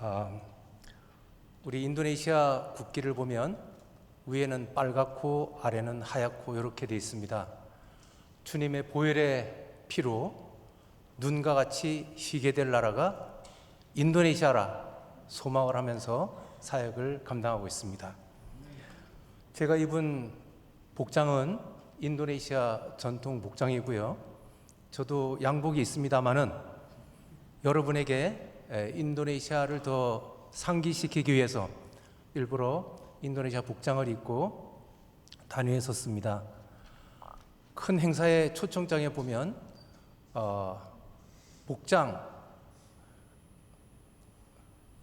아, 우리 인도네시아 국기를 보면 위에는 빨갛고 아래는 하얗고 이렇게 되어 있습니다. 주님의 보혈의 피로 눈과 같이 희게 될 나라가 인도네시아라 소망을 하면서 사역을 감당하고 있습니다. 제가 입은 복장은 인도네시아 전통 복장이고요. 저도 양복이 있습니다만은 여러분에게 인도네시아를 더 상기시키기 위해서 일부러 인도네시아 복장을 입고 단위에 섰습니다. 큰 행사의 초청장에 보면 복장,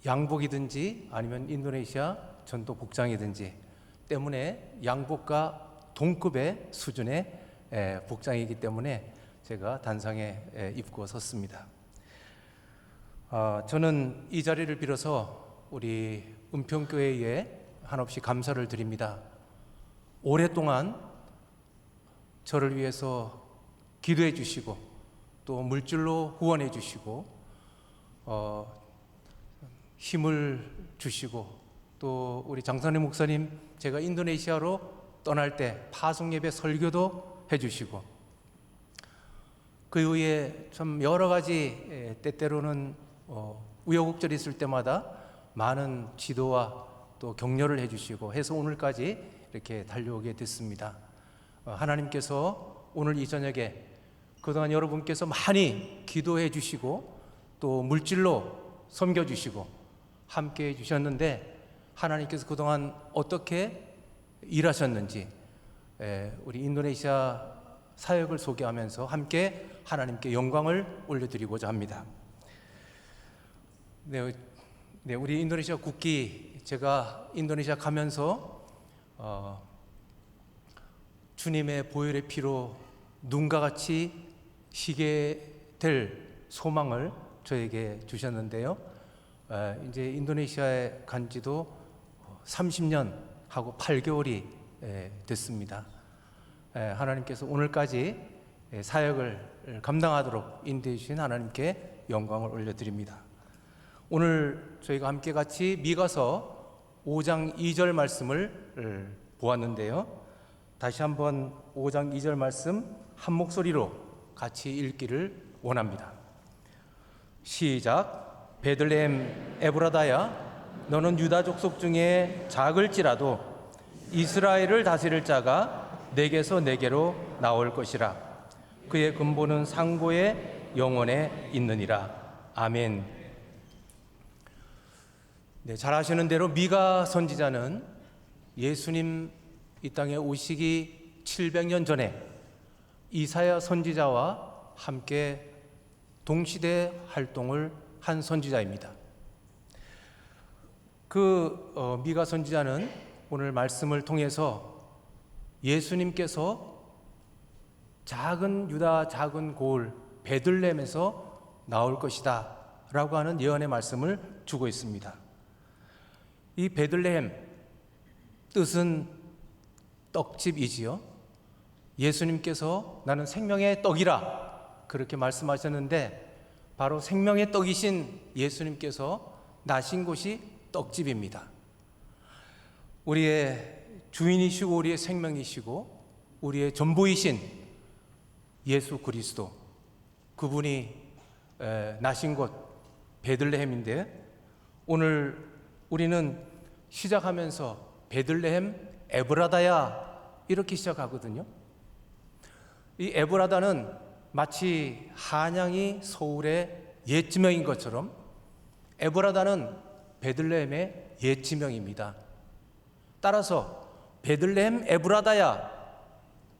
양복이든지 아니면 인도네시아 전통 복장이든지 때문에 양복과 동급의 수준의 복장이기 때문에 제가 단상에 입고 섰습니다. 저는 이 자리를 빌어서 우리 은평교회에 한없이 감사를 드립니다. 오랫동안 저를 위해서 기도해 주시고 또 물질로 후원해 주시고 힘을 주시고 또 우리 장선희 목사님 제가 인도네시아로 떠날 때 파송 예배 설교도 해 주시고 그 이후에 참 여러 가지 때때로는 우여곡절이 있을 때마다 많은 지도와 또 격려를 해주시고 해서 오늘까지 이렇게 달려오게 됐습니다. 하나님께서 오늘 이 저녁에 그동안 여러분께서 많이 기도해 주시고 또 물질로 섬겨주시고 함께 해주셨는데 하나님께서 그동안 어떻게 일하셨는지 우리 인도네시아 사역을 소개하면서 함께 하나님께 영광을 올려드리고자 합니다. 네, 우리 인도네시아 국기 제가 인도네시아 가면서 주님의 보혈의 피로 눈과 같이 희게 될 소망을 저에게 주셨는데요. 이제 인도네시아에 간 지도 30년 하고 8개월이 됐습니다. 하나님께서 오늘까지 사역을 감당하도록 인도해 주신 하나님께 영광을 올려드립니다. 오늘 저희가 함께 같이 미가서 5장 2절 말씀을 보았는데요. 다시 한번 5장 2절 말씀 한 목소리로 같이 읽기를 원합니다. 시작. 베들레헴 에브라다야, 너는 유다 족속 중에 작을지라도 이스라엘을 다스릴 자가 내게서 내게로 나올 것이라. 그의 근본은 상고의 영원에 있느니라. 아멘. 네, 잘 아시는 대로 미가 선지자는 예수님 이 땅에 오시기 700년 전에 이사야 선지자와 함께 동시대 활동을 한 선지자입니다. 미가 선지자는 오늘 말씀을 통해서 예수님께서 작은 유다 작은 고을 베들레헴에서 나올 것이다 라고 하는 예언의 말씀을 주고 있습니다. 이 베들레헴 뜻은 떡집이지요. 예수님께서 나는 생명의 떡이라 그렇게 말씀하셨는데 바로 생명의 떡이신 예수님께서 나신 곳이 떡집입니다. 우리의 주인이시고 우리의 생명이시고 우리의 전부이신 예수 그리스도 그분이 나신 곳 베들레헴인데 오늘 우리는 시작하면서 베들레헴 에브라다야 이렇게 시작하거든요. 이 에브라다는 마치 한양이 서울의 옛 지명인 것처럼 에브라다는 베들레헴의 옛 지명입니다. 따라서 베들레헴 에브라다야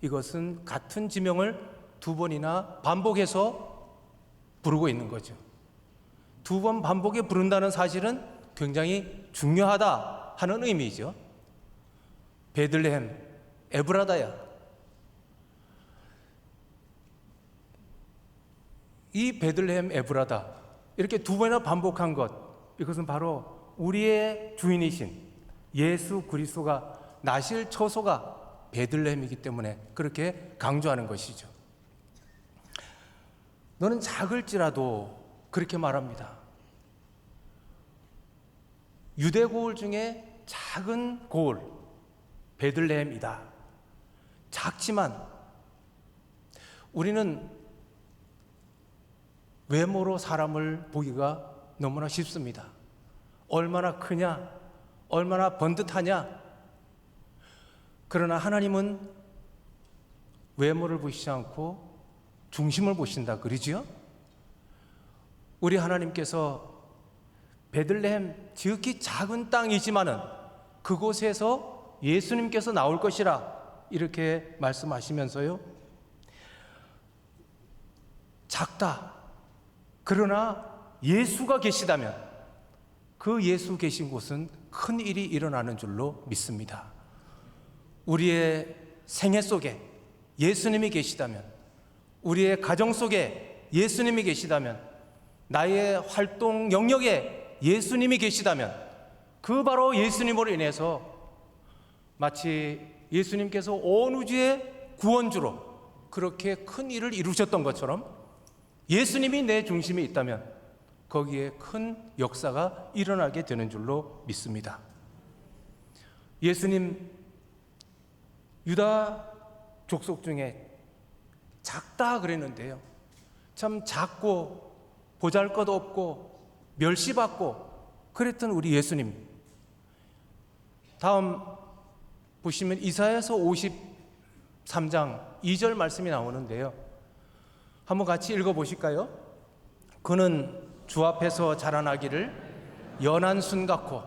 이것은 같은 지명을 두 번이나 반복해서 부르고 있는 거죠. 두 번 반복해 부른다는 사실은 굉장히 중요하다 하는 의미죠. 베들레헴 에브라다야. 이 베들레헴 에브라다 이렇게 두 번이나 반복한 것 이것은 바로 우리의 주인이신 예수 그리스도가 나실 처소가 베들레헴이기 때문에 그렇게 강조하는 것이죠. 너는 작을지라도 그렇게 말합니다. 유대 고을 중에 작은 고을 베들레헴이다. 작지만 우리는 외모로 사람을 보기가 너무나 쉽습니다. 얼마나 크냐, 얼마나 번듯하냐. 그러나 하나님은 외모를 보시지 않고 중심을 보신다 그러지요? 우리 하나님께서 베들레헴 지극히 작은 땅이지만은 그곳에서 예수님께서 나올 것이라 이렇게 말씀하시면서요, 작다. 그러나 예수가 계시다면 그 예수 계신 곳은 큰 일이 일어나는 줄로 믿습니다. 우리의 생애 속에 예수님이 계시다면, 우리의 가정 속에 예수님이 계시다면, 나의 활동 영역에 예수님이 계시다면 그 바로 예수님으로 인해서 마치 예수님께서 온 우주의 구원주로 그렇게 큰 일을 이루셨던 것처럼 예수님이 내 중심에 있다면 거기에 큰 역사가 일어나게 되는 줄로 믿습니다. 예수님 유다 족속 중에 작다 그랬는데요, 참 작고 보잘것없고 멸시받고 그랬던 우리 예수님, 다음 보시면 이사야서 53장 2절 말씀이 나오는데요, 한번 같이 읽어보실까요? 그는 주 앞에서 자라나기를 연한 순 같고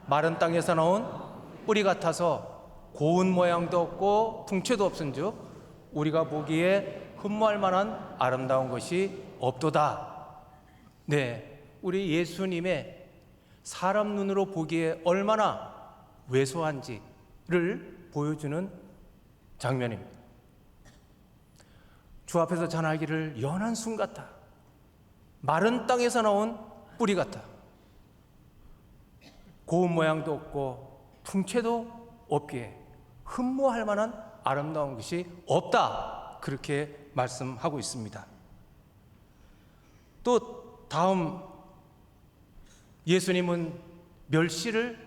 마른 땅에서 나온 뿌리 같아서 고운 모양도 없고 풍채도 없은즉 우리가 보기에 흠모할 만한 아름다운 것이 없도다. 네, 우리 예수님의 사람 눈으로 보기에 얼마나 왜소한지를 보여주는 장면입니다. 주 앞에서 자라기를 연한 순 같아, 마른 땅에서 나온 뿌리 같아, 고운 모양도 없고 풍채도 없기에 흠모할 만한 아름다운 것이 없다, 그렇게 말씀하고 있습니다. 또 다음, 예수님은 멸시를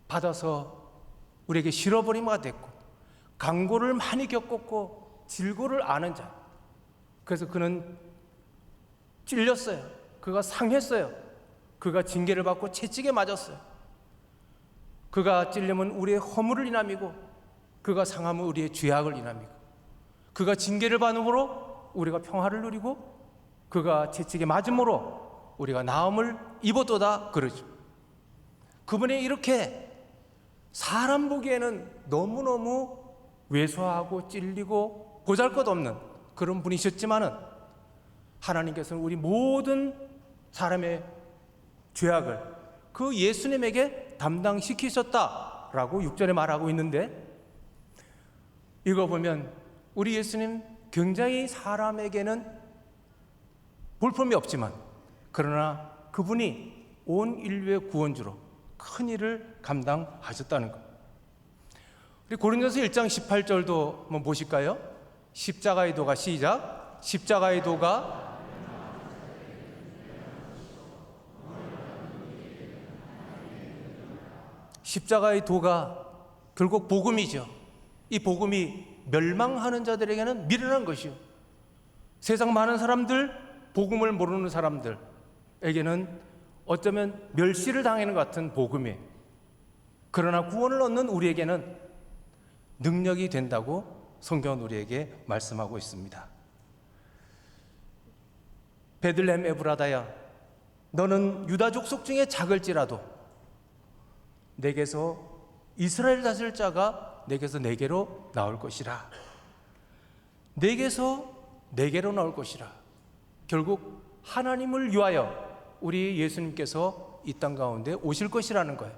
받아서 우리에게 실어버림이 됐고 강고를 많이 겪었고 질고를 아는 자, 그래서 그는 찔렸어요. 그가 상했어요. 그가 징계를 받고 채찍에 맞았어요. 그가 찔리면 우리의 허물을 인함이고 그가 상하면 우리의 죄악을 인함이고 그가 징계를 받음으로 우리가 평화를 누리고 그가 채찍에 맞음으로 우리가 나음을 입었도다 그러죠. 그분이 이렇게 사람 보기에는 너무너무 왜소하고 찔리고 보잘것없는 그런 분이셨지만은 하나님께서는 우리 모든 사람의 죄악을 그 예수님에게 담당시키셨다라고 6절에 말하고 있는데, 이거 보면 우리 예수님 굉장히 사람에게는 볼품이 없지만 그러나 그분이 온 인류의 구원주로 큰 일을 감당하셨다는 것. 우리 고린도서 1장 18절도 한번 보실까요? 십자가의 도가, 시작. 십자가의 도가 십자가의 도가 결국 복음이죠. 이 복음이 멸망하는 자들에게는 미련한 것이요, 세상 많은 사람들, 복음을 모르는 사람들에게는 어쩌면 멸시를 당하는 것 같은 복음이에요. 그러나 구원을 얻는 우리에게는 능력이 된다고 성경은 우리에게 말씀하고 있습니다. 베들레헴 에브라다야, 너는 유다 족속 중에 작을지라도 내게서 이스라엘 다스릴 자가 내게서 내게로 나올 것이라. 내게서 내게로 나올 것이라. 결국 하나님을 위하여 우리 예수님께서 이 땅 가운데 오실 것이라는 거예요.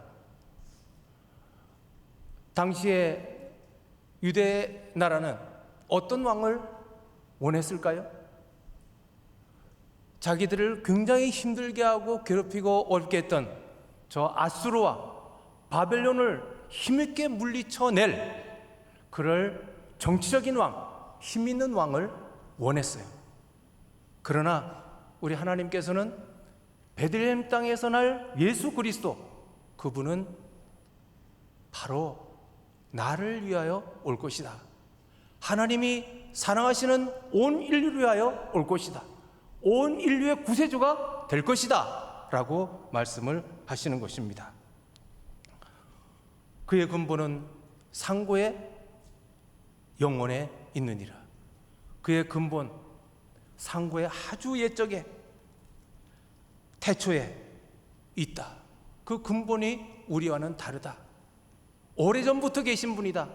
당시에 유대 나라는 어떤 왕을 원했을까요? 자기들을 굉장히 힘들게 하고 괴롭히고 어렵게 했던 저 아수르와 바벨론을 힘있게 물리쳐낼 그럴 정치적인 왕, 힘 있는 왕을 원했어요. 그러나 우리 하나님께서는 베들레헴 땅에서 날 예수 그리스도, 그분은 바로 나를 위하여 올 것이다. 하나님이 사랑하시는 온 인류를 위하여 올 것이다. 온 인류의 구세주가 될 것이다 라고 말씀을 하시는 것입니다. 그의 근본은 상고의 영혼에 있느니라. 그의 근본 상고의 아주 옛적에 태초에 있다. 그 근본이 우리와는 다르다. 오래전부터 계신 분이다.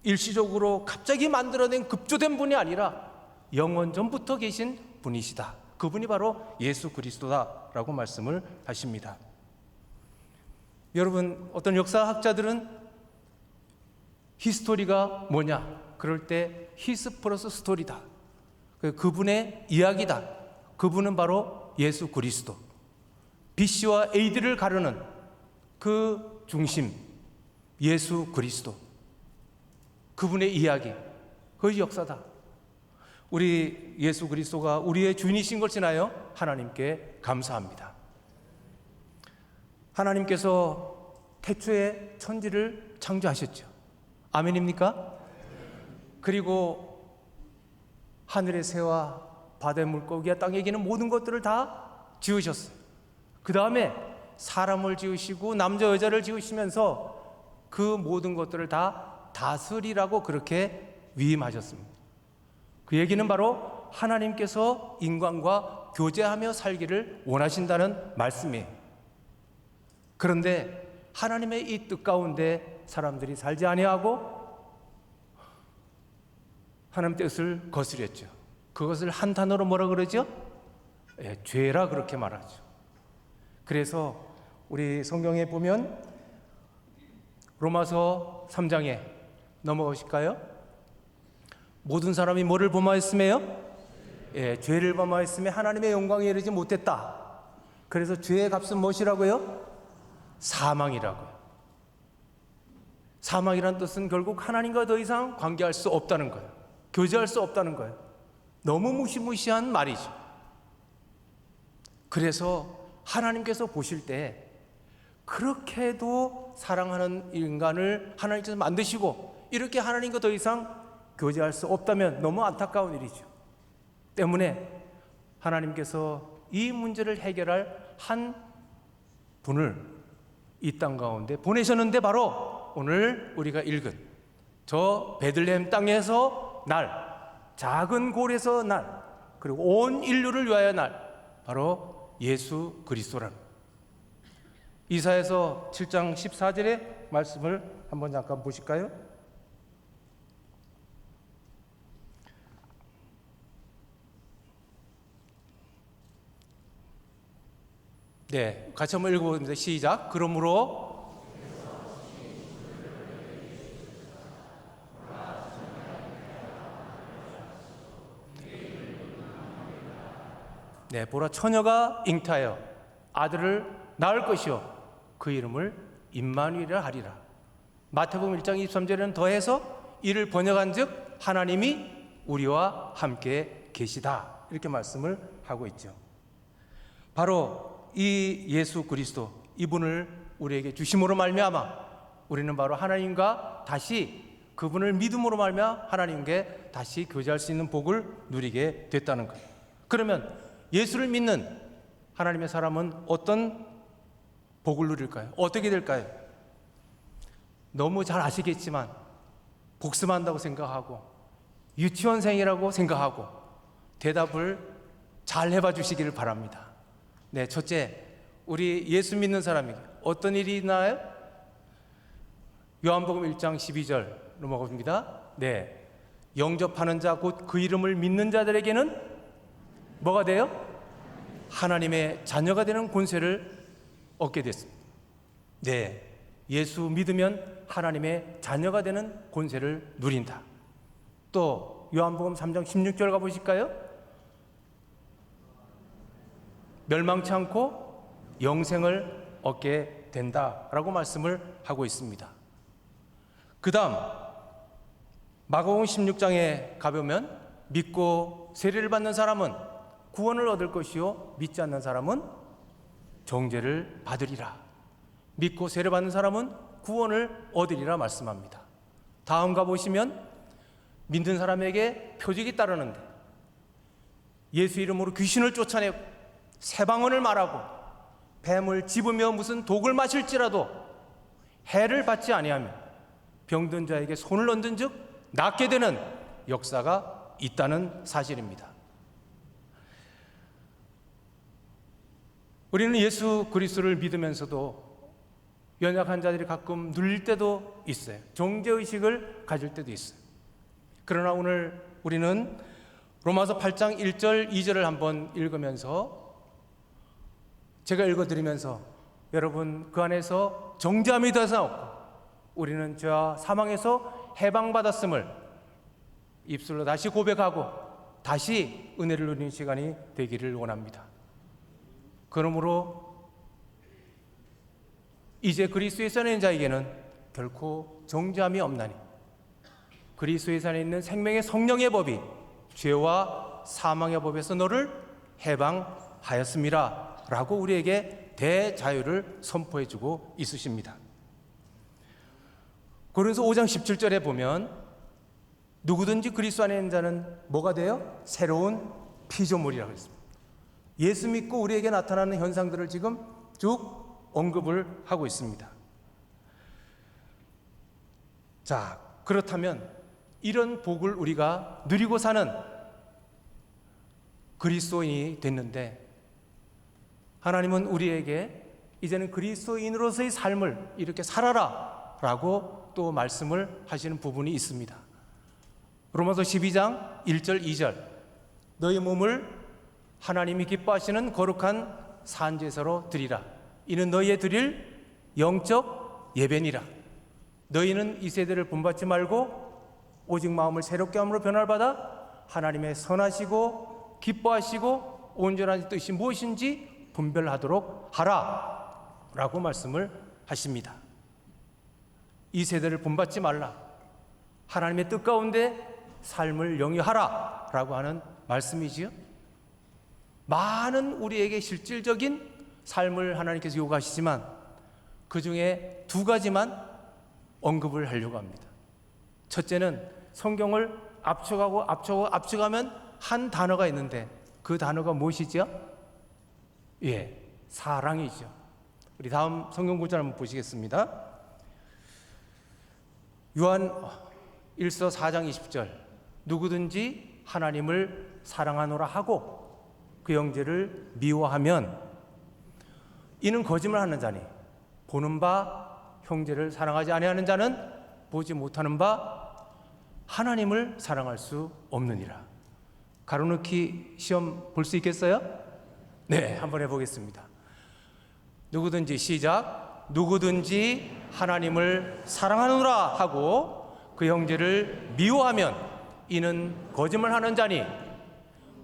일시적으로 갑자기 만들어낸 급조된 분이 아니라 영원전부터 계신 분이시다. 그분이 바로 예수 그리스도다라고 말씀을 하십니다. 여러분, 어떤 역사학자들은 히스토리가 뭐냐? 그럴 때 히스 플러스 스토리다. 그분의 이야기다. 그분은 바로 예수 그리스도. BC와 AD를 가르는 그 중심, 예수 그리스도. 그분의 이야기, 그 역사다. 우리 예수 그리스도가 우리의 주인이신 것을 인하여 하나님께 감사합니다. 하나님께서 태초에 천지를 창조하셨죠. 아멘입니까? 그리고 하늘의 새와 바다의 물고기와 땅에 기는 모든 것들을 다 지으셨어요. 그 다음에 사람을 지으시고 남자 여자를 지으시면서 그 모든 것들을 다 다스리라고 그렇게 위임하셨습니다. 그 얘기는 바로 하나님께서 인간과 교제하며 살기를 원하신다는 말씀이에요. 그런데 하나님의 이 뜻 가운데 사람들이 살지 아니하고 하나님 뜻을 거스렸죠. 그것을 한 단어로 뭐라 그러죠? 죄라 그렇게 말하죠. 그래서 우리 성경에 보면 로마서 3장에 넘어가실까요? 모든 사람이 뭐를 범하였음에요? 죄를 범하였음에 하나님의 영광에 이르지 못했다. 그래서 죄의 값은 무엇이라고요? 사망이라고요. 사망이란 뜻은 결국 하나님과 더 이상 관계할 수 없다는 거예요. 교제할 수 없다는 거예요. 너무 무시무시한 말이죠. 그래서 하나님께서 보실 때 그렇게도 사랑하는 인간을 하나님께서 만드시고 이렇게 하나님과 더 이상 교제할 수 없다면 너무 안타까운 일이죠. 때문에 하나님께서 이 문제를 해결할 한 분을 이 땅 가운데 보내셨는데 바로 오늘 우리가 읽은 저 베들레헴 땅에서 날, 작은 골에서 날, 그리고 온 인류를 위하여 날, 바로 예수 그리스도라는 이사야서 7장 14절의 말씀을 한번 잠깐 보실까요? 네, 같이 한번 읽어보겠습니다. 시작. 그러므로 네, 보라 처녀가 잉타하여 아들을 낳을 것이요 그 이름을 임마누엘이라 하리라. 마태복음 1장 23절에는 더해서 이를 번역한즉 하나님이 우리와 함께 계시다 이렇게 말씀을 하고 있죠. 바로 이 예수 그리스도 이분을 우리에게 주심으로 말미암아 우리는 바로 하나님과 다시 그분을 믿음으로 말미암아 하나님께 다시 교제할 수 있는 복을 누리게 됐다는 거예요. 그러면 예수를 믿는 하나님의 사람은 어떤 복을 누릴까요? 어떻게 될까요? 너무 잘 아시겠지만 복습한다고 생각하고 유치원생이라고 생각하고 대답을 잘 해봐 주시기를 바랍니다. 네, 첫째, 우리 예수 믿는 사람에게 어떤 일이 있나요? 요한복음 1장 12절 넘어갑니다. 네, 영접하는 자 곧 그 이름을 믿는 자들에게는 뭐가 돼요? 하나님의 자녀가 되는 권세를 얻게 됐습니다. 네, 예수 믿으면 하나님의 자녀가 되는 권세를 누린다. 또 요한복음 3장 16절 가보실까요? 멸망치 않고 영생을 얻게 된다라고 말씀을 하고 있습니다. 그 다음 마가복음 16장에 가보면 믿고 세례를 받는 사람은 구원을 얻을 것이요 믿지 않는 사람은 정죄를 받으리라. 믿고 세례받는 사람은 구원을 얻으리라 말씀합니다. 다음 가보시면 믿는 사람에게 표적이 따르는데 예수 이름으로 귀신을 쫓아내고 새방언을 말하고 뱀을 집으며 무슨 독을 마실지라도 해를 받지 아니하며 병든 자에게 손을 얹은 즉 낫게 되는 역사가 있다는 사실입니다. 우리는 예수 그리스도를 믿으면서도 연약한 자들이 가끔 눌릴 때도 있어요. 정죄의식을 가질 때도 있어요. 그러나 오늘 우리는 로마서 8장 1절 2절을 한번 읽으면서 제가 읽어드리면서 여러분 그 안에서 정죄함이 되어서 없고 우리는 죄와 사망에서 해방받았음을 입술로 다시 고백하고 다시 은혜를 누리는 시간이 되기를 원합니다. 그러므로 이제 그리스도에 사는 자에게는 결코 정죄함이 없나니 그리스도에 사는 있는 생명의 성령의 법이 죄와 사망의 법에서 너를 해방하였음이라 라고 우리에게 대자유를 선포해주고 있으십니다. 고린도서 5장 17절에 보면 누구든지 그리스도 안에 있는 자는 뭐가 돼요? 새로운 피조물이라고 했습니다. 예수 믿고 우리에게 나타나는 현상들을 지금 쭉 언급을 하고 있습니다. 자, 그렇다면 이런 복을 우리가 누리고 사는 그리스도인이 됐는데 하나님은 우리에게 이제는 그리스도인으로서의 삶을 이렇게 살아라 라고 또 말씀을 하시는 부분이 있습니다. 로마서 12장 1절 2절 너희 몸을 하나님이 기뻐하시는 거룩한 산제사로 드리라. 이는 너희의 드릴 영적 예배니라. 너희는 이 세대를 본받지 말고 오직 마음을 새롭게 함으로 변화를 받아 하나님의 선하시고 기뻐하시고 온전한 뜻이 무엇인지 분별하도록 하라 라고 말씀을 하십니다. 이 세대를 본받지 말라. 하나님의 뜻 가운데 삶을 영위하라 라고 하는 말씀이지요. 많은 우리에게 실질적인 삶을 하나님께서 요구하시지만 그 중에 두 가지만 언급을 하려고 합니다. 첫째는 성경을 압축하면 한 단어가 있는데 그 단어가 무엇이죠? 예, 사랑이죠. 우리 다음 성경 구절 한번 보시겠습니다. 요한 1서 4장 20절 누구든지 하나님을 사랑하노라 하고 그 형제를 미워하면 이는 거짓말하는 자니 보는 바 형제를 사랑하지 아니하는 자는 보지 못하는 바 하나님을 사랑할 수 없느니라. 가로넣기 시험 볼 수 있겠어요? 네, 한번 해보겠습니다. 누구든지 시작. 누구든지 하나님을 사랑하노라 하고 그 형제를 미워하면 이는 거짓말하는 자니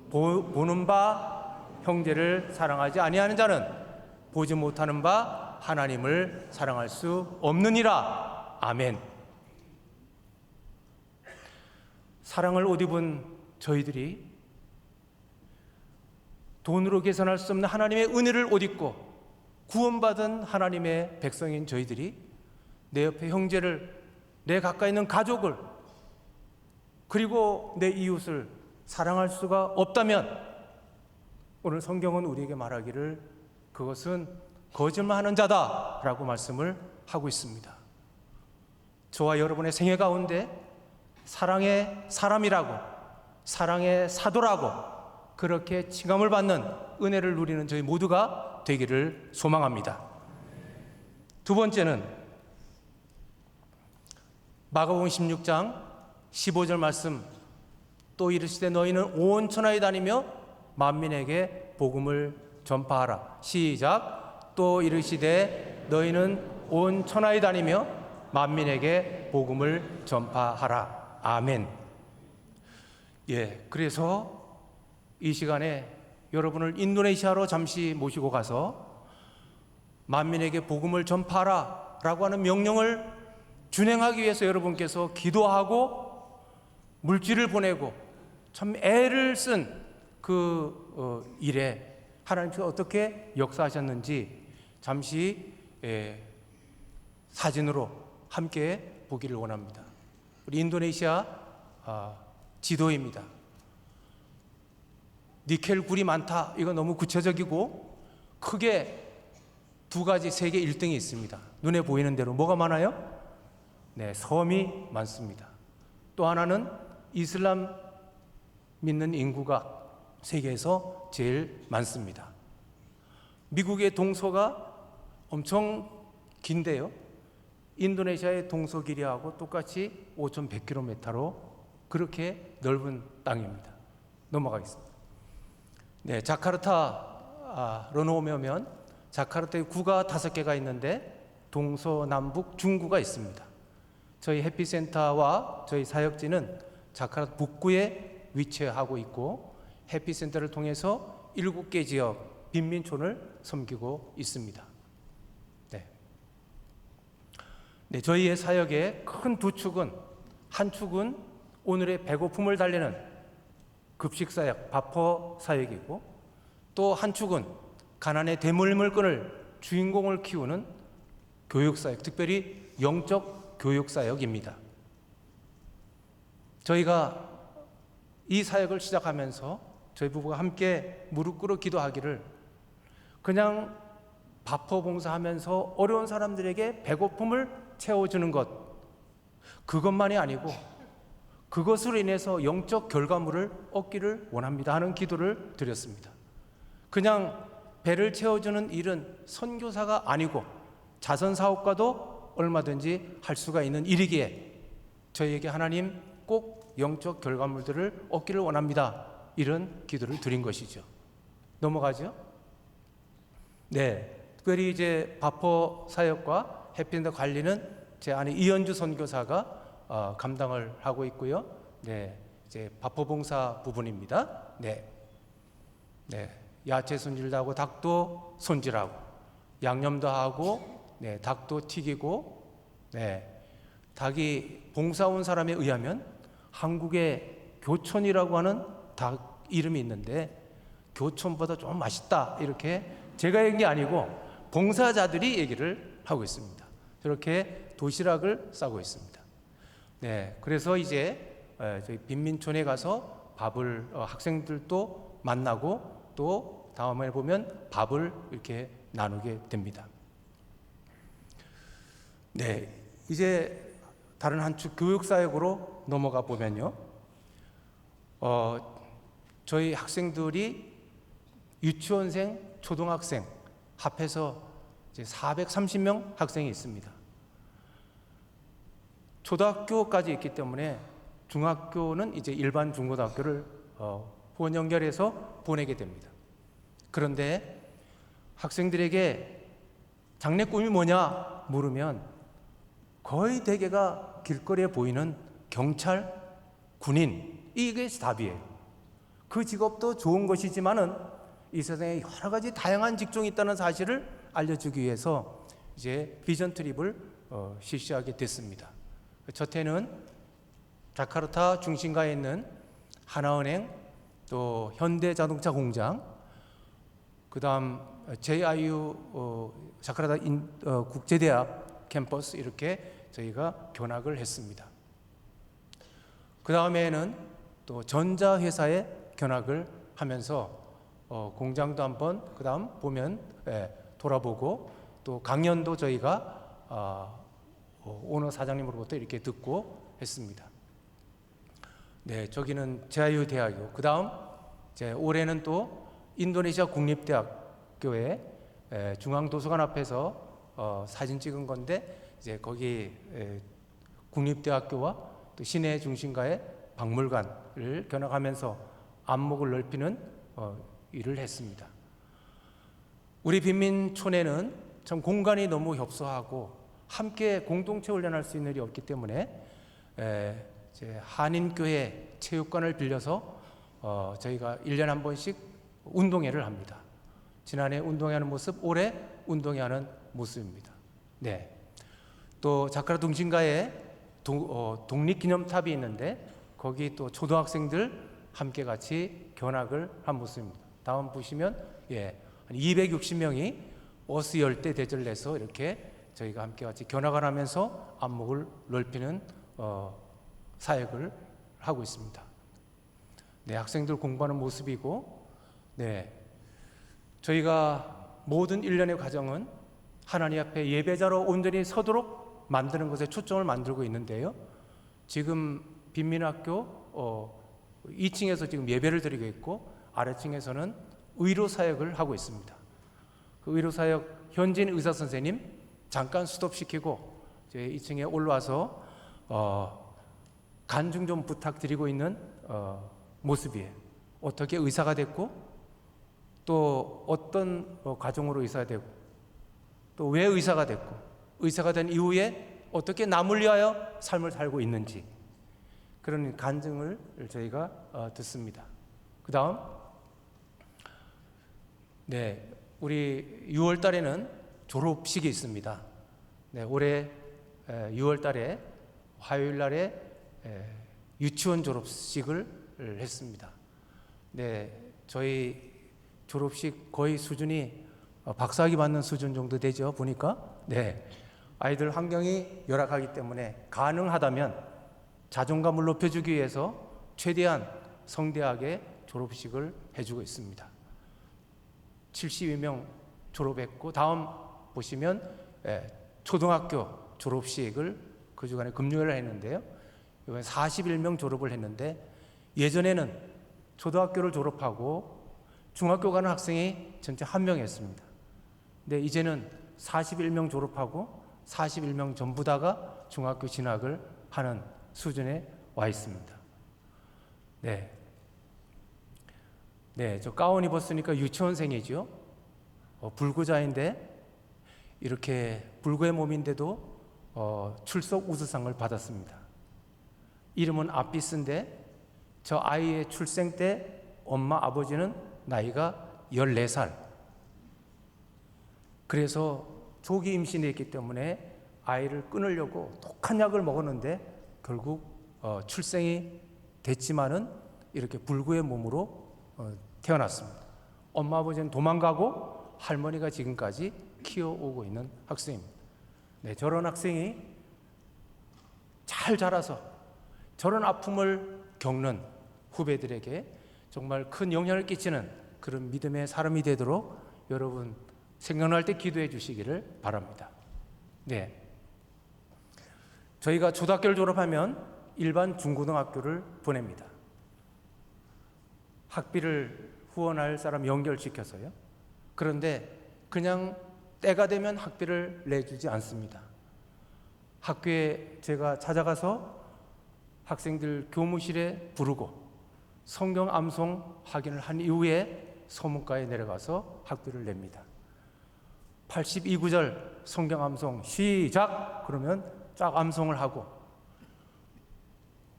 보는 바 형제를 사랑하지 아니하는 자는 보지 못하는 바 하나님을 사랑할 수 없느니라. 아멘. 사랑을 옷 입은 저희들이 돈으로 계산할 수 없는 하나님의 은혜를 옷 입고 구원받은 하나님의 백성인 저희들이 내 옆에 형제를, 내 가까이 있는 가족을, 그리고 내 이웃을 사랑할 수가 없다면 오늘 성경은 우리에게 말하기를 그것은 거짓말하는 자다라고 말씀을 하고 있습니다. 저와 여러분의 생애 가운데 사랑의 사람이라고, 사랑의 사도라고 그렇게 칭함을 받는 은혜를 누리는 저희 모두가 되기를 소망합니다. 두 번째는 마가복음 16장 15절 말씀, 또 이르시되 너희는 온 천하에 다니며 만민에게 복음을 전파하라. 시작. 또 이르시되 너희는 온 천하에 다니며 만민에게 복음을 전파하라. 아멘. 예, 그래서 이 시간에 여러분을 인도네시아로 잠시 모시고 가서 만민에게 복음을 전파하라 라고 하는 명령을 준행하기 위해서 여러분께서 기도하고 물질을 보내고 참 애를 쓴 그 일에 하나님께서 어떻게 역사하셨는지 잠시 사진으로 함께 보기를 원합니다. 우리 인도네시아 지도입니다. 니켈 굴이 많다. 이거 너무 구체적이고 크게 두 가지 세계 1등이 있습니다. 눈에 보이는 대로 뭐가 많아요? 네, 섬이 많습니다. 또 하나는 이슬람 믿는 인구가 세계에서 제일 많습니다. 미국의 동서가 엄청 긴데요. 인도네시아의 동서 길이하고 똑같이 5,100km로 그렇게 넓은 땅입니다. 넘어가겠습니다. 네, 자카르타로 오면 자카르타에 구가 5개가 있는데 동서남북 중구가 있습니다. 저희 해피센터와 저희 사역지는 자카르타 북구에 위치하고 있고 해피센터를 통해서 7개 지역 빈민촌을 섬기고 있습니다. 네, 저희의 사역의 큰 두 축은, 한 축은 오늘의 배고픔을 달래는 급식 사역, 밥퍼 사역이고, 또 한 축은 가난의 대물림을 끊을 주인공을 키우는 교육 사역, 특별히 영적 교육 사역입니다. 저희가 이 사역을 시작하면서 저희 부부가 함께 무릎 꿇어 기도하기를, 그냥 밥퍼 봉사하면서 어려운 사람들에게 배고픔을 채워주는 것, 그것만이 아니고 그것으로 인해서 영적 결과물을 얻기를 원합니다 하는 기도를 드렸습니다. 그냥 배를 채워주는 일은 선교사가 아니고 자선사업가도 얼마든지 할 수가 있는 일이기에 저희에게 하나님 꼭 영적 결과물들을 얻기를 원합니다, 이런 기도를 드린 것이죠. 넘어가죠? 네, 특별히 이제 바퍼 사역과 해피엔드 관리는 제 아내 이현주 선교사가 감당을 하고 있고요. 네, 이제 바퍼 봉사 부분입니다. 네, 야채 손질도 하고 닭도 손질하고 양념도 하고, 네, 닭도 튀기고, 네, 닭이 봉사 온 사람에 의하면 한국의 교촌이라고 하는 닭 이름이 있는데 교촌보다 좀 맛있다, 이렇게 제가 얘기한 게 아니고 봉사자들이 얘기를 하고 있습니다. 저렇게 도시락을 싸고 있습니다. 네, 그래서 이제 저희 빈민촌에 가서 밥을 학생들도 만나고 또 다음에 보면 밥을 이렇게 나누게 됩니다. 네, 이제 다른 한 축 교육사역으로 넘어가 보면요, 저희 학생들이 유치원생, 초등학생 합해서 이제 430명 학생이 있습니다. 초등학교까지 있기 때문에 중학교는 이제 일반 중고등학교를 후원 연결해서 보내게 됩니다. 그런데 학생들에게 장래 꿈이 뭐냐 물으면 거의 대개가 길거리에 보이는 경찰, 군인, 이게 답이에요. 그 직업도 좋은 것이지만은 이 세상에 여러 가지 다양한 직종이 있다는 사실을 알려주기 위해서 이제 비전 트립을 실시하게 됐습니다. 첫 해는 자카르타 중심가에 있는 하나은행, 또 현대자동차 공장, 그 다음 JIU 자카르타 국제대학 캠퍼스, 이렇게 저희가 견학을 했습니다. 그 다음에는 또 전자회사에 견학을 하면서 공장도 한번 그 다음 보면 돌아보고, 또 강연도 저희가 오너 사장님으로부터 이렇게 듣고 했습니다. 네, 저기는 JIU 대학이고, 그 다음 올해는 또 인도네시아 국립대학교의 중앙도서관 앞에서 사진 찍은 건데, 이제 거기 국립대학교와 또 시내 중심가의 박물관을 견학하면서 안목을 넓히는 일을 했습니다. 우리 빈민촌에는 참 공간이 너무 협소하고 함께 공동체 훈련할 수 있는 일이 없기 때문에 한인교회 체육관을 빌려서 저희가 1년에 한 번씩 운동회를 합니다. 지난해 운동회하는 모습, 올해 운동회하는 모습입니다. 네. 또 자카르타 중심가에 독립기념탑이 있는데 거기 또 초등학생들 함께 같이 견학을 한 모습입니다. 다음 보시면 한 260명이 버스 10대 대절을 내서 이렇게 저희가 함께 같이 견학을 하면서 안목을 넓히는 사역을 하고 있습니다. 네, 학생들 공부하는 모습이고, 네, 저희가 모든 일련의 과정은 하나님 앞에 예배자로 온전히 서도록 만드는 것에 초점을 만들고 있는데요. 지금 빈민학교 2층에서 지금 예배를 드리고 있고, 아래층에서는 의료 사역을 하고 있습니다. 그 의료 사역 현진 의사 선생님 잠깐 스톱시키고 이제 2층에 올라와서 간증 좀 부탁드리고 있는 모습이에요. 어떻게 의사가 됐고, 또 어떤 과정으로 의사가 되고, 또 왜 의사가 됐고, 의사가 된 이후에 어떻게 남을 위하여 삶을 살고 있는지, 그런 간증을 저희가 듣습니다. 그 다음, 네, 우리 6월 달에는 졸업식이 있습니다. 네, 올해 6월 달에 화요일 날에 유치원 졸업식을 했습니다. 네, 저희 졸업식 거의 수준이 박사학위 받는 수준 정도 되죠, 보니까. 네, 아이들 환경이 열악하기 때문에 가능하다면 자존감을 높여주기 위해서 최대한 성대하게 졸업식을 해주고 있습니다. 72명 졸업했고, 다음 보시면 초등학교 졸업식을 그 주간에 금요일에 했는데요. 이번에 41명 졸업을 했는데, 예전에는 초등학교를 졸업하고 중학교 가는 학생이 전체 1명이었습니다. 근데 이제는 41명 졸업하고 41명 전부 다가 중학교 진학을 하는 수준에 와 있습니다. 네. 네, 저 가운 입었으니까 유치원생이죠. 불구자인데 이렇게 불구의 몸인데도 출석 우수상을 받았습니다. 이름은 아피스인데 저 아이의 출생 때 엄마 아버지는 나이가 14살. 그래서 조기 임신했기 때문에 아이를 끊으려고 독한 약을 먹었는데 결국 출생이 됐지만은 이렇게 불구의 몸으로 태어났습니다. 엄마 아버지는 도망가고 할머니가 지금까지 키워오고 있는 학생입니다. 네, 저런 학생이 잘 자라서 저런 아픔을 겪는 후배들에게 정말 큰 영향을 끼치는 그런 믿음의 사람이 되도록 여러분 생각날 때 기도해 주시기를 바랍니다. 네, 저희가 초등학교를 졸업하면 일반 중고등학교를 보냅니다. 학비를 후원할 사람 연결시켜서요. 그런데 그냥 때가 되면 학비를 내주지 않습니다. 학교에 제가 찾아가서 학생들 교무실에 부르고 성경 암송 확인을 한 이후에 서문가에 내려가서 학비를 냅니다. 82구절 성경 암송 시작! 그러면 쫙 암송을 하고,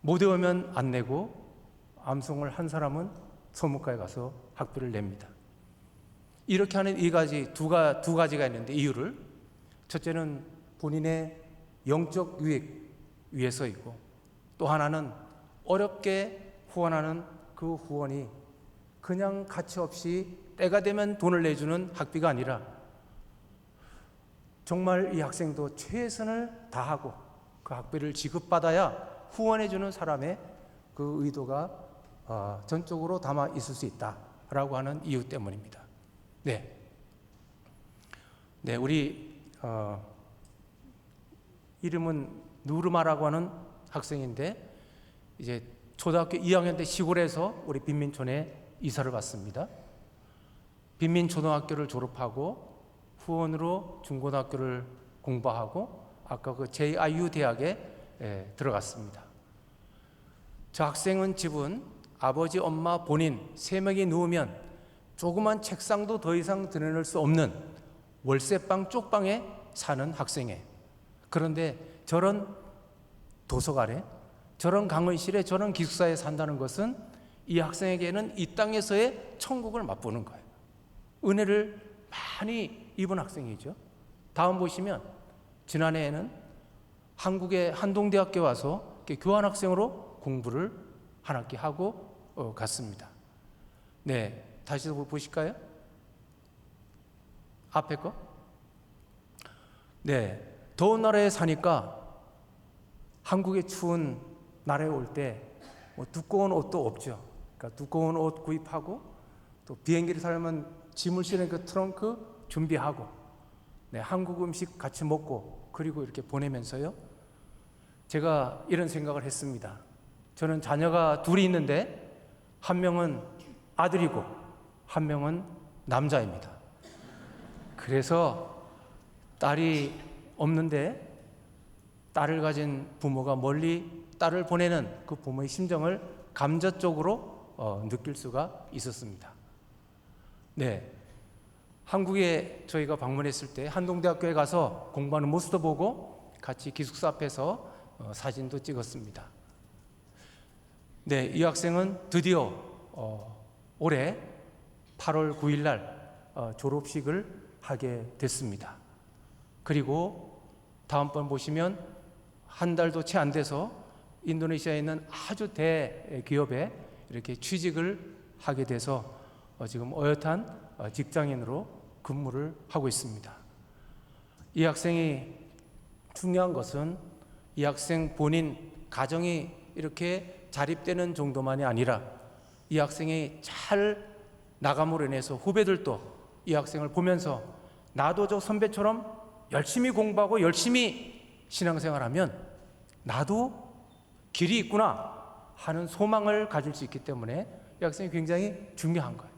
못 외우면 안 내고 암송을 한 사람은 서문가에 가서 학비를 냅니다. 이렇게 하는 두 가지가 있는데, 이유를, 첫째는 본인의 영적 유익 위해서이고, 또 하나는 어렵게 후원하는 그 후원이 그냥 가치 없이 때가 되면 돈을 내주는 학비가 아니라 정말 이 학생도 최선을 다하고 그 학비를 지급받아야 후원해주는 사람의 그 의도가 전적으로 담아 있을 수 있다라고 하는 이유 때문입니다. 네, 우리 이름은 누르마라고 하는 학생인데, 이제 초등학교 2학년 때 시골에서 우리 빈민촌에 이사를 왔습니다. 빈민초등학교를 졸업하고 후원으로 중고등학교를 공부하고 아까 그 JIU 대학에 들어갔습니다. 저 학생은 집은 아버지, 엄마, 본인 3명이 누우면 조그만 책상도 더 이상 드러낼 수 없는 월세방 쪽방에 사는 학생이에요. 그런데 저런 도서관에, 저런 강의실에, 저런 기숙사에 산다는 것은 이 학생에게는 이 땅에서의 천국을 맛보는 거예요. 은혜를 많이 입은 학생이죠. 다음 보시면 지난해에는 한국의 한동대학교 와서 교환학생으로 공부를 한 학기 하고 갔습니다. 네, 다시 보실까요? 앞에 거. 네, 더운 나라에 사니까 한국의 추운 나라에 올 때 뭐 두꺼운 옷도 없죠. 그러니까 두꺼운 옷 구입하고 또 비행기를 타려면 짐을 실는 그 트렁크 준비하고 네, 한국 음식 같이 먹고 그리고 이렇게 보내면서요. 제가 이런 생각을 했습니다. 저는 자녀가 둘이 있는데 한 명은 아들이고 한 명은 남자입니다. 그래서 딸이 없는데 딸을 가진 부모가 멀리 딸을 보내는 그 부모의 심정을 감정적으로 느낄 수가 있었습니다. 네, 한국에 저희가 방문했을 때 한동대학교에 가서 공부하는 모습도 보고 같이 기숙사 앞에서 사진도 찍었습니다. 네, 이 학생은 드디어 올해 8월 9일 날 졸업식을 하게 됐습니다. 그리고 다음번 보시면 한 달도 채 안 돼서 인도네시아에 있는 아주 대기업에 이렇게 취직을 하게 돼서 지금 어엿한 직장인으로 근무를 하고 있습니다. 이 학생이 중요한 것은 이 학생 본인 가정이 이렇게 자립되는 정도만이 아니라 이 학생이 잘 나감으로 인해서 후배들도 이 학생을 보면서 나도 저 선배처럼 열심히 공부하고 열심히 신앙생활하면 나도 길이 있구나 하는 소망을 가질 수 있기 때문에 이 학생이 굉장히 중요한 거예요.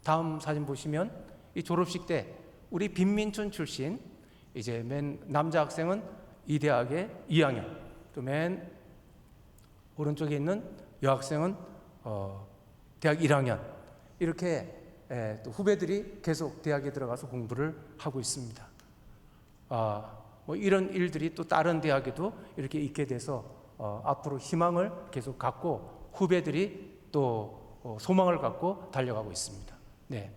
다음 사진 보시면 이 졸업식 때 우리 빈민촌 출신 이제 맨 남자 학생은 이 대학의 2학년, 또 맨 오른쪽에 있는 여학생은 대학 1학년 이렇게 또 후배들이 계속 대학에 들어가서 공부를 하고 있습니다. 뭐 이런 일들이 또 다른 대학에도 이렇게 있게 돼서 앞으로 희망을 계속 갖고 후배들이 또 소망을 갖고 달려가고 있습니다. 네.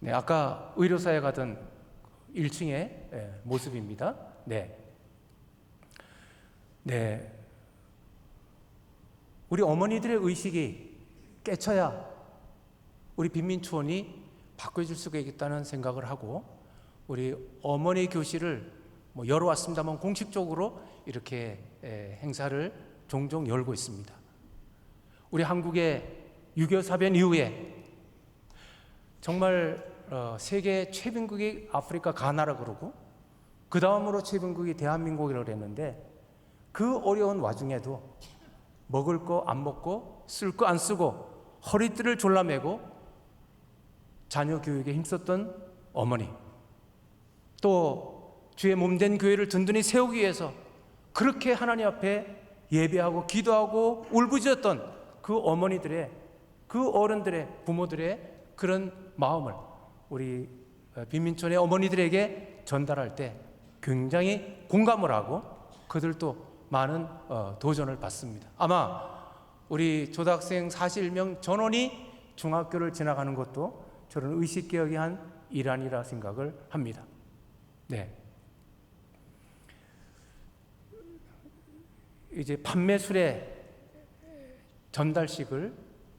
네, 아까 의료사에 가던 1층의 모습입니다. 네. 네. 우리 어머니들의 의식이 깨쳐야 우리 빈민초원이 바꿔줄 수가 있겠다는 생각을 하고 우리 어머니 교실을 뭐 열어왔습니다만 공식적으로 이렇게 행사를 종종 열고 있습니다. 우리 한국의 6.25 사변 이후에 정말 세계 최빈국이 아프리카 가나라 그러고 그 다음으로 최빈국이 대한민국이라고 했는데 그 어려운 와중에도 먹을 거 안 먹고 쓸 거 안 쓰고 허리띠를 졸라매고 자녀 교육에 힘썼던 어머니, 또 주의 몸된 교회를 든든히 세우기 위해서 그렇게 하나님 앞에 예배하고 기도하고 울부짖었던 그 어머니들의, 그 어른들의, 부모들의 그런 마음을 우리 빈민촌의 어머니들에게 전달할 때 굉장히 공감을 하고 그들도 많은 도전을 받습니다. 아마 우리 초등학생 41명 전원이 중학교를 지나가는 것도 저는 의식개혁의 한 일환이라 생각을 합니다. 네. 이제 판매술의 전달식을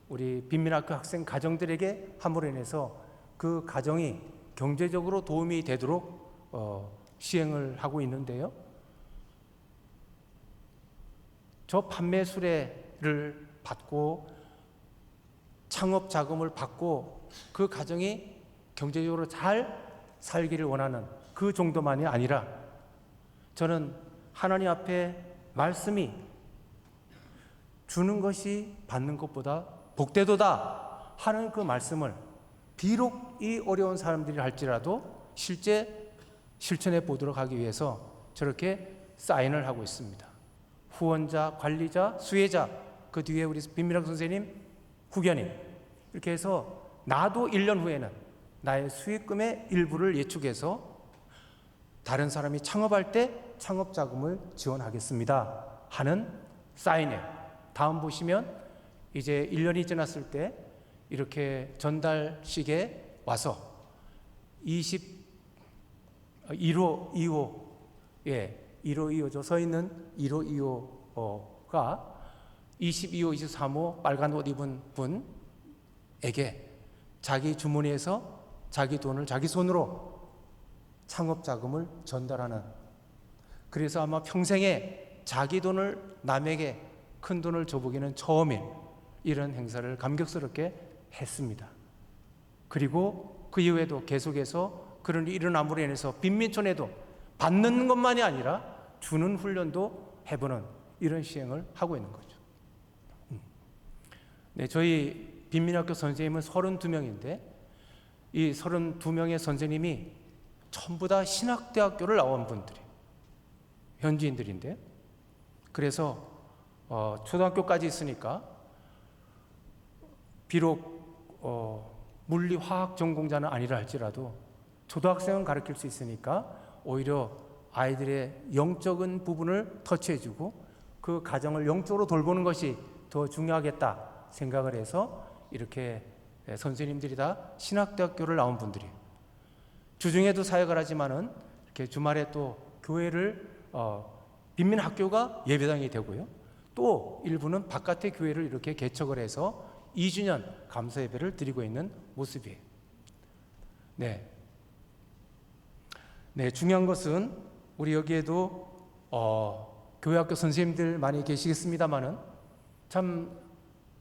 우리 빈민학교 학생 가정들에게 함으로 인해서 그 가정이 경제적으로 도움이 되도록 시행을 하고 있는데요. 저 판매 수레를 받고 창업 자금을 받고 그 가정이 경제적으로 잘 살기를 원하는 그 정도만이 아니라 저는 하나님 앞에 말씀이 주는 것이 받는 것보다 복되도다 하는 그 말씀을 비록 이 어려운 사람들이 할지라도 실제 실천해 보도록 하기 위해서 저렇게 사인을 하고 있습니다. 후원자, 관리자, 수혜자, 그 뒤에 우리 빈민학 선생님, 후견인 이렇게 해서 나도 1년 후에는 나의 수익금의 일부를 예축해서 다른 사람이 창업할 때 창업 자금을 지원하겠습니다 하는 사인이에요. 다음 보시면 이제 1년이 지났을 때 이렇게 전달식에 와서 1호 2호 1호 2호죠. 서 있는 1호 2호가 22호 23호 빨간 옷 입은 분에게 자기 주머니에서 자기 돈을 자기 손으로 상업 자금을 전달하는, 그래서 아마 평생에 자기 돈을 남에게 큰 돈을 줘보기는 처음인 이런 행사를 감격스럽게 했습니다. 그리고 그 이후에도 계속해서 그런 일이 일어남으로 인해서 빈민촌에도 받는 것만이 아니라 주는 훈련도 해보는 이런 시행을 하고 있는 거죠. 네, 저희 빈민학교 선생님은 32명인데 이 32명의 선생님이 전부 다 신학대학교를 나온 분들이에요. 현지인들인데, 그래서 초등학교까지 있으니까 비록 물리, 화학 전공자는 아니라 할지라도 초등학생은 가르칠 수 있으니까 오히려 아이들의 영적인 부분을 터치해주고 그 가정을 영적으로 돌보는 것이 더 중요하겠다 생각을 해서 이렇게 선생님들이 다 신학대학교를 나온 분들이에요. 주중에도 사역을 하지만은 이렇게 주말에 또 교회를 빈민학교가 예배당이 되고요. 또 일부는 바깥의 교회를 이렇게 개척을 해서 2주년 감사 예배를 드리고 있는 모습이에요. 네. 네, 중요한 것은 우리 여기에도 교회학교 선생님들 많이 계시겠습니다만은 참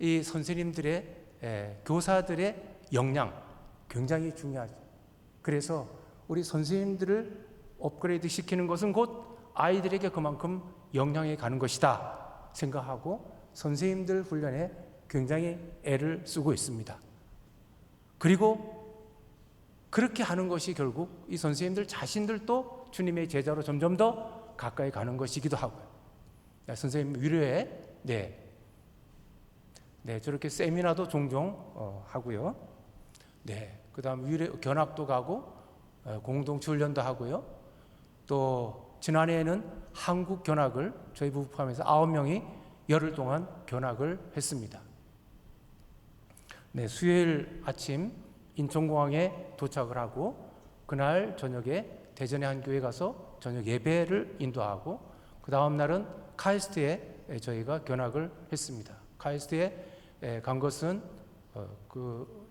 이 선생님들의 교사들의 역량 굉장히 중요하죠. 그래서 우리 선생님들을 업그레이드 시키는 것은 곧 아이들에게 그만큼 역량이 가는 것이다 생각하고 선생님들 훈련에 굉장히 애를 쓰고 있습니다. 그리고 그렇게 하는 것이 결국 이 선생님들 자신들도 주님의 제자로 점점 더 가까이 가는 것이기도 하고요. 선생님 위로에 저렇게 세미나도 종종 하고요. 그 다음 견학도 가고 공동체 훈련도 하고요. 또 지난해에는 한국 견학을 저희 부부 포함해서 9명이 열흘 동안 견학을 했습니다. 수요일 아침 인천공항에 도착을 하고 그날 저녁에 대전의 한 교회 가서 저녁 예배를 인도하고 그 다음 날은 카이스트에 저희가 견학을 했습니다. 카이스트에 간 것은 그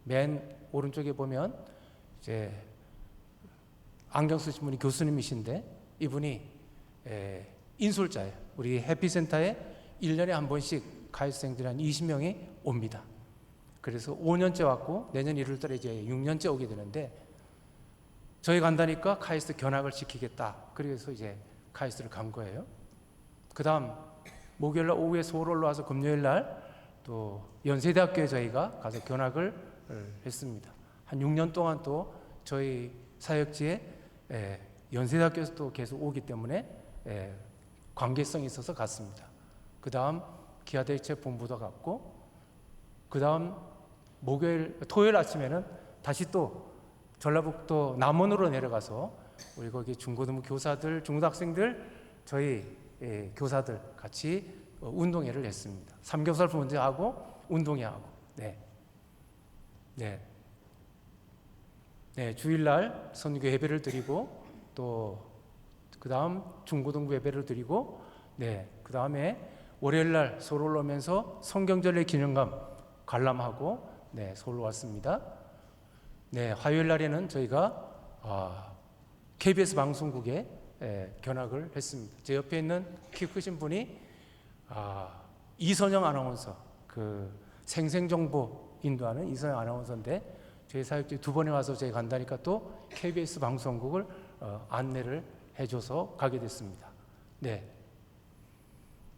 맨 오른쪽에 보면 이제 안경 쓰신 분이 교수님이신데 이분이 인솔자예요. 우리 해피센터에 1년에 한 번씩 카이스트생들이 한 20명이 옵니다. 그래서 5년째 왔고 내년 1월달에 이제 6년째 오게 되는데 저희 간다니까 카이스트 견학을 시키겠다. 그래서 이제 카이스트를 간 거예요. 그 다음 목요일날 오후에 서울 올라와서 금요일날 또 연세대학교에 저희가 가서 견학을 했습니다. 한 6년 동안 또 저희 사역지에 연세대학교에서 또 계속 오기 때문에 관계성이 있어서 갔습니다. 그 다음 기아대책본부도 갔고 그 다음 토요일 아침에는 다시 또 전라북도 남원으로 내려가서 우리 거기 중고등부 교사들, 중고등학생들 저희 교사들 같이 운동회를 했습니다. 삼겹살 먼저 하고 운동회 하고 주일날 선교 예배를 드리고 또 그 다음 중고등부 예배를 드리고 그 다음에 월요일날 서울 올라오면서 성경절례 기념관 관람하고 서울로 왔습니다. 화요일 날에는 저희가 KBS 방송국에 견학을 했습니다. 제 옆에 있는 키 크신 분이 이선영 아나운서, 그 생생정보 인도하는 이선영 아나운서인데 저희 사역지 2번에 와서 저희 간다니까 또 KBS 방송국을 안내를 해줘서 가게 됐습니다.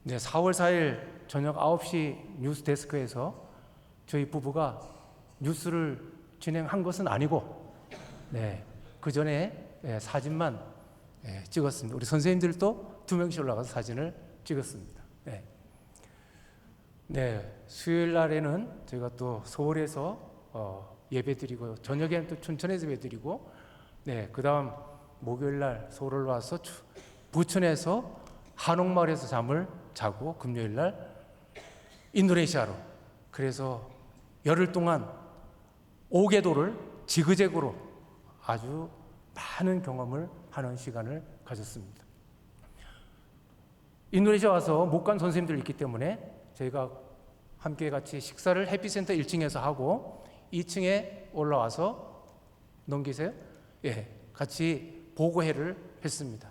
4월 4일 저녁 9시 뉴스 데스크에서 저희 부부가 뉴스를 진행한 것은 아니고 그 전에 사진만 찍었습니다. 우리 선생님들도 2명씩 올라가서 사진을 찍었습니다. 수요일 날에는 저희가 또 서울에서 예배드리고 저녁에는 또 춘천에서 예배드리고 그 다음 목요일 날 서울을 와서 부천에서 한옥마을에서 잠을 자고 금요일 날 인도네시아로, 그래서 열흘 동안 5개도를 지그재그로 아주 많은 경험을 하는 시간을 가졌습니다. 인도네시아 와서 못 간 선생님들 있기 때문에 저희가 함께 같이 식사를 해피센터 1층에서 하고 2층에 올라와서 넘기세요? 같이 보고회를 했습니다.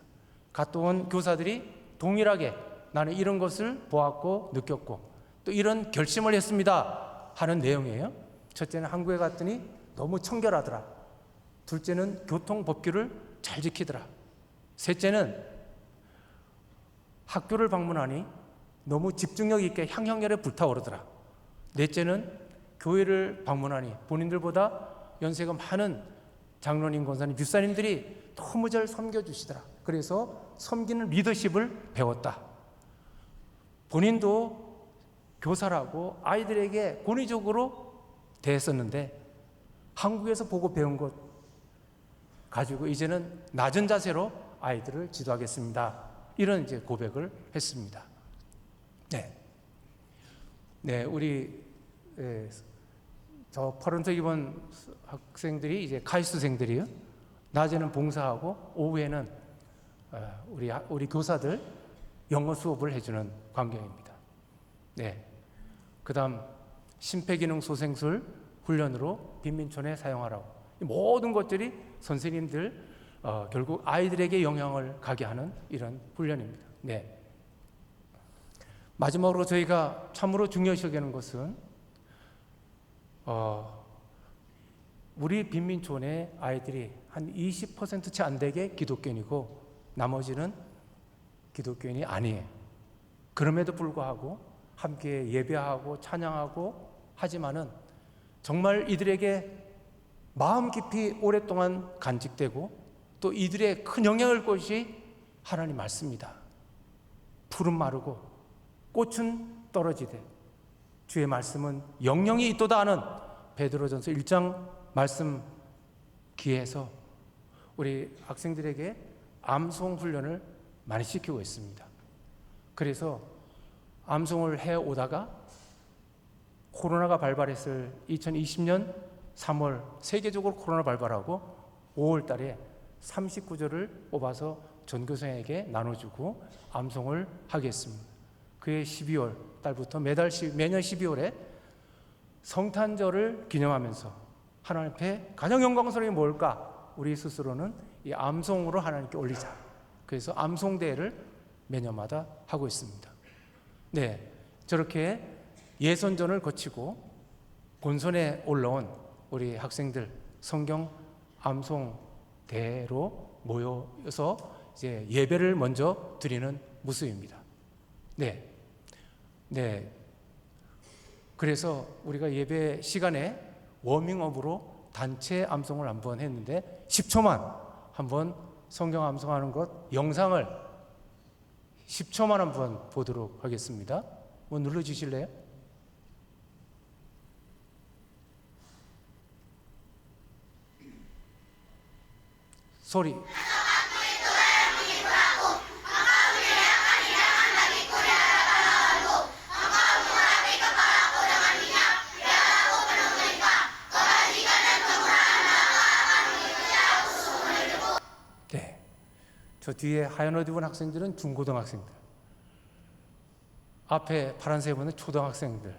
갔다 온 교사들이 동일하게 나는 이런 것을 보았고 느꼈고 또 이런 결심을 했습니다 하는 내용이에요. 첫째는 한국에 갔더니 너무 청결하더라. 둘째는 교통법규를 잘 지키더라. 셋째는 학교를 방문하니 너무 집중력 있게 향연결에 불타오르더라. 넷째는 교회를 방문하니 본인들보다 연세가 많은 장로님, 권사님, 집사님들이 너무 잘 섬겨주시더라. 그래서 섬기는 리더십을 배웠다. 본인도 교사라고 아이들에게 권위적으로 대했었는데 한국에서 보고 배운 것 가지고 이제는 낮은 자세로 아이들을 지도하겠습니다. 이런 이제 고백을 했습니다. 우리 저 파란색 입은 학생들이 이제 카이스트생들이요. 낮에는 봉사하고 오후에는 우리 교사들 영어 수업을 해주는 광경입니다. 그다음 심폐기능 소생술 훈련으로 빈민촌에 사용하라고. 이 모든 것들이 선생님들 결국 아이들에게 영향을 가게 하는 이런 훈련입니다. 마지막으로 저희가 참으로 중요시 여기는 것은 우리 빈민촌의 아이들이 한 20% 채 안 되게 기독교인이고 나머지는 기독교인이 아니에요. 그럼에도 불구하고 함께 예배하고 찬양하고 하지만은 정말 이들에게 마음 깊이 오랫동안 간직되고 또 이들의 큰 영향을 줄 것이 하나님 말씀입니다. 풀은 마르고 꽃은 떨어지되 주의 말씀은 영영이 있도다 하는 베드로전서 1장 말씀 기에서 우리 학생들에게 암송 훈련을 많이 시키고 있습니다. 그래서 암송을 해오다가 코로나가 발발했을 2020년 3월 세계적으로 코로나 발발하고 5월 달에 39절을 뽑아서 전교생에게 나눠주고 암송을 하게 했습니다. 그해 12월 달부터 매년 12월에 성탄절을 기념하면서 하나님 앞에 가장 영광스러운 게 뭘까? 우리 스스로는 이 암송으로 하나님께 올리자. 그래서 암송대회를 매년마다 하고 있습니다. 저렇게 예선전을 거치고 본선에 올라온 우리 학생들 성경 암송대회로 모여서 이제 예배를 먼저 드리는 모습입니다. 그래서 우리가 예배 시간에 워밍업으로 단체 암송을 한번 했는데 10초만 한번 성경 암송하는 것 영상을 10초만 한번 보도록 하겠습니다. 뭐 눌러주실래요? 소리. 저 뒤에 하얀 옷 입은 학생들은 중고등학생들, 앞에 파란색 입은 초등학생들.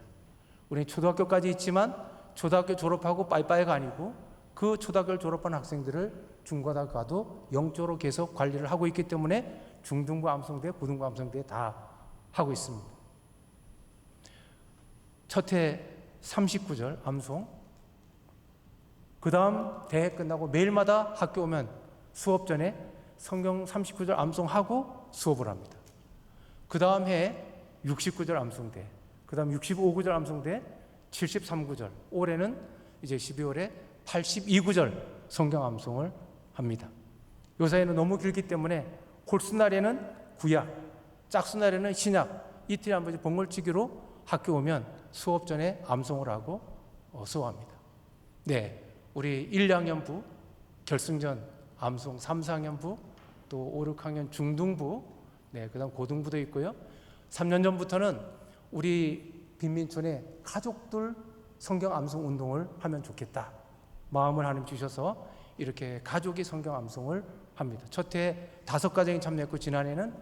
우리 초등학교까지 있지만 초등학교 졸업하고 빠이빠이가 아니고 그 초등학교를 졸업한 학생들을 중고등학교 가도 영적으로 계속 관리를 하고 있기 때문에 중등부 암송대, 고등부 암송대 다 하고 있습니다. 첫 해 39절 암송, 그 다음 대회 끝나고 매일마다 학교 오면 수업 전에 성경 39절 암송하고 수업을 합니다. 그 다음 해에 69절 암송대, 그 다음 65구절 암송대, 73구절, 올해는 이제 12월에 82구절 성경 암송을 합니다. 요 사이는 너무 길기 때문에 홀수날에는 구약, 짝수날에는 신약, 이틀에 한 번씩 번갈치기로 학교 오면 수업 전에 암송을 하고 수업합니다. 우리 1, 2학년부 결승전 암송 3, 4학년부, 또 5, 6학년 중등부, 그 다음 고등부도 있고요. 3년 전부터는 우리 빈민촌에 가족들 성경 암송 운동을 하면 좋겠다. 마음을 하나님 주셔서 이렇게 가족이 성경 암송을 합니다. 첫 해 5가정이 참여했고 지난해는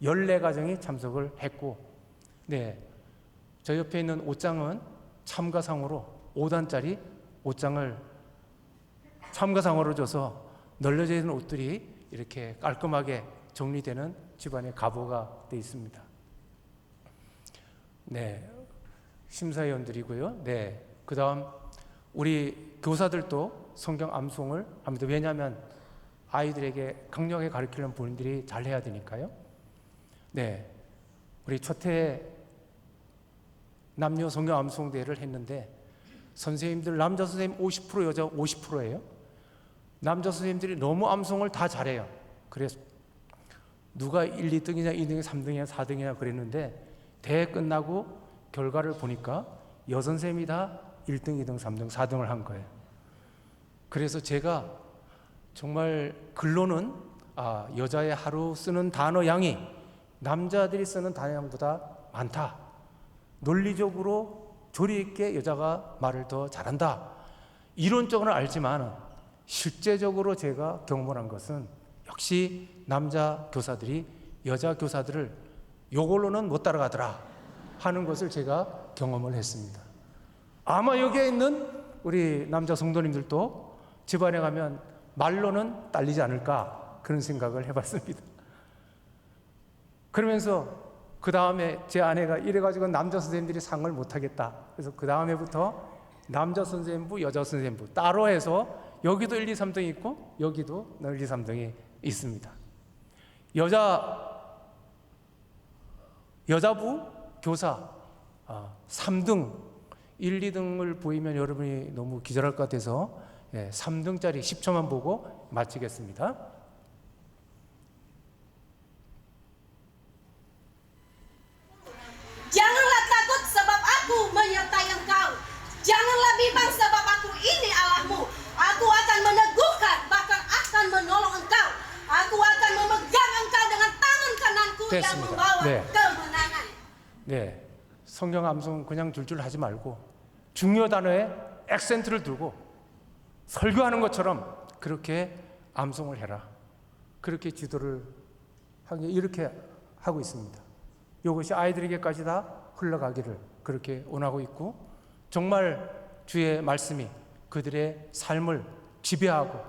14가정이 참석을 했고, 저 옆에 있는 옷장은 참가상으로 5단짜리 옷장을 참가상으로 줘서 널려져 있는 옷들이 이렇게 깔끔하게 정리되는 집안의 가보가 되어 있습니다. 네, 심사위원들이고요. 네, 그 다음 우리 교사들도 성경 암송을 합니다. 왜냐하면 아이들에게 강력하게 가르치는 분들이 잘 해야 되니까요. 네, 우리 첫해 남녀 성경 암송 대회를 했는데 선생님들 남자 선생님 50% 여자 50%예요. 남자 선생님들이 너무 암송을 다 잘해요. 그래서 누가 1, 2등이냐 2등이냐 3등이냐 4등이냐 그랬는데 대회 끝나고 결과를 보니까 여선생님이 다 1등, 2등, 3등, 4등을 한 거예요. 그래서 제가 정말 글로는 여자의 하루 쓰는 단어 양이 남자들이 쓰는 단어 양보다 많다. 논리적으로 조리 있게 여자가 말을 더 잘한다. 이론적으로는 알지만 실제적으로 제가 경험을 한 것은 역시 남자 교사들이 여자 교사들을 요걸로는 못 따라가더라 하는 것을 제가 경험을 했습니다. 아마 여기에 있는 우리 남자 성도님들도 집안에 가면 말로는 딸리지 않을까 그런 생각을 해봤습니다. 그러면서 그 다음에 제 아내가 이래가지고 남자 선생님들이 상을 못하겠다. 그래서 그 다음에부터 남자 선생님부, 여자 선생님부 따로 해서 여기도 1, 2, 3등이 있고 여기도 1, 2, 3등이 있습니다. 여자부 교사 3등 1, 2등을 보이면 여러분이 너무 기절할 것 같아서 3등짜리 10초만 보고 마치겠습니다. Janganlah takut sebab aku menyertai engkau. Janganlah bimbang sebab aku ini Allahmu. Aku akan meneguhkan, bahkan akan menolong engkau. Aku akan memegang engkau dengan tangan kananku yang 됐습니다. membawa 네. kemenangan. 네, 성경 암송 그냥 줄줄 하지 말고 중요 단어에 액센트를 두고 설교하는 것처럼 그렇게 암송을 해라. 그렇게 지도를 이렇게 하고 있습니다. 이것이 아이들에게까지 다 흘러가기를 그렇게 원하고 있고 정말 주의 말씀이 그들의 삶을 지배하고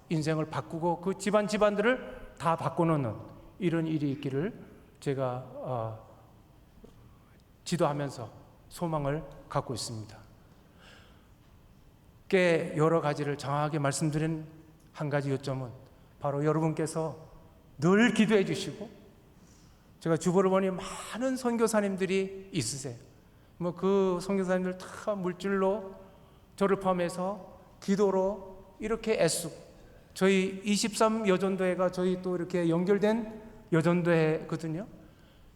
인생을 바꾸고 그 집안들을 다 바꿔놓는 이런 일이 있기를 제가 지도하면서 소망을 갖고 있습니다. 꽤 여러 가지를 정확하게 말씀드린 한 가지 요점은 바로 여러분께서 늘 기도해 주시고 제가 주보를 보니 많은 선교사님들이 있으세요. 뭐 그 선교사님들 다 물질로 저를 포함해서 기도로 이렇게 애쓰고 저희 23 여전도회가 저희 또 이렇게 연결된 여전도회거든요.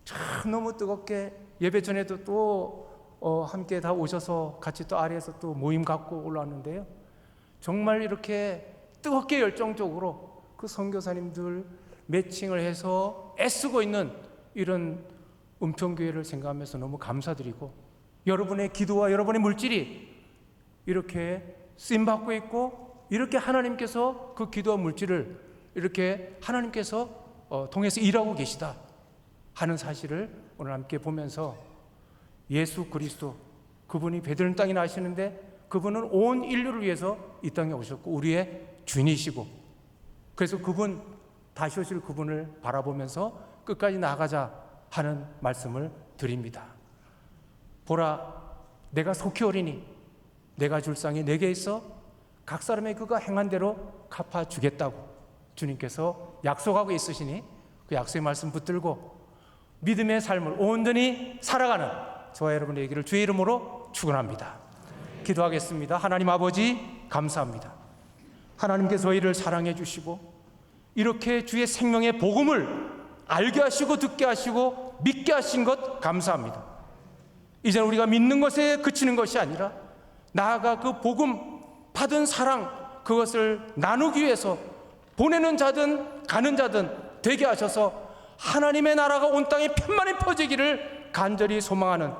참 너무 뜨겁게 예배 전에도 또 함께 다 오셔서 같이 또 아래에서 또 모임 갖고 올라왔는데요. 정말 이렇게 뜨겁게 열정적으로 그 선교사님들 매칭을 해서 애쓰고 있는 이런 은평교회를 생각하면서 너무 감사드리고 여러분의 기도와 여러분의 물질이 이렇게 쓰임받고 있고 이렇게 하나님께서 그 기도와 물질을 이렇게 하나님께서 통해서 일하고 계시다 하는 사실을 오늘 함께 보면서 예수 그리스도 그분이 베들레헴 땅에 나시는데 그분은 온 인류를 위해서 이 땅에 오셨고 우리의 주인이시고 그래서 그분 다시 오실 그분을 바라보면서 끝까지 나아가자 하는 말씀을 드립니다. 보라 내가 속히 오리니 내가 줄 상이 내게 있어 각 사람의 그가 행한 대로 갚아주겠다고 주님께서 약속하고 있으시니 그 약속의 말씀 붙들고 믿음의 삶을 온전히 살아가는 저와 여러분의 얘기를 주의 이름으로 축원합니다. 기도하겠습니다. 하나님 아버지 감사합니다. 하나님께서 저희를 사랑해 주시고 이렇게 주의 생명의 복음을 알게 하시고 듣게 하시고 믿게 하신 것 감사합니다. 이제는 우리가 믿는 것에 그치는 것이 아니라 나아가 그 복음 받은 사랑 그것을 나누기 위해서 보내는 자든 가는 자든 되게 하셔서 하나님의 나라가 온 땅에 편만히 퍼지기를 간절히 소망하는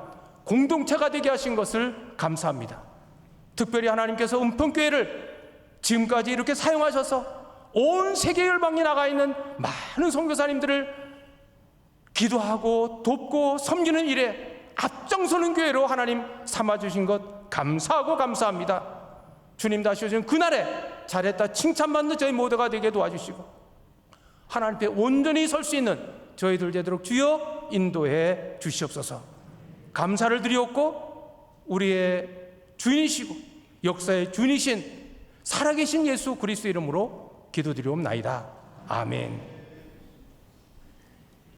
공동체가 되게 하신 것을 감사합니다. 특별히 하나님께서 은평교회를 지금까지 이렇게 사용하셔서 온 세계 열방에 나가 있는 많은 선교사님들을 기도하고 돕고 섬기는 일에 앞장서는 교회로 하나님 삼아주신 것 감사하고 감사합니다. 주님 다시 오시는 그날에 잘했다 칭찬받는 저희 모두가 되게 도와주시고 하나님 앞에 온전히 설 수 있는 저희들 되도록 주여 인도해 주시옵소서. 감사를 드리옵고 우리의 주인이시고 역사의 주인이신 살아계신 예수 그리스도 이름으로 기도드리옵나이다. 아멘.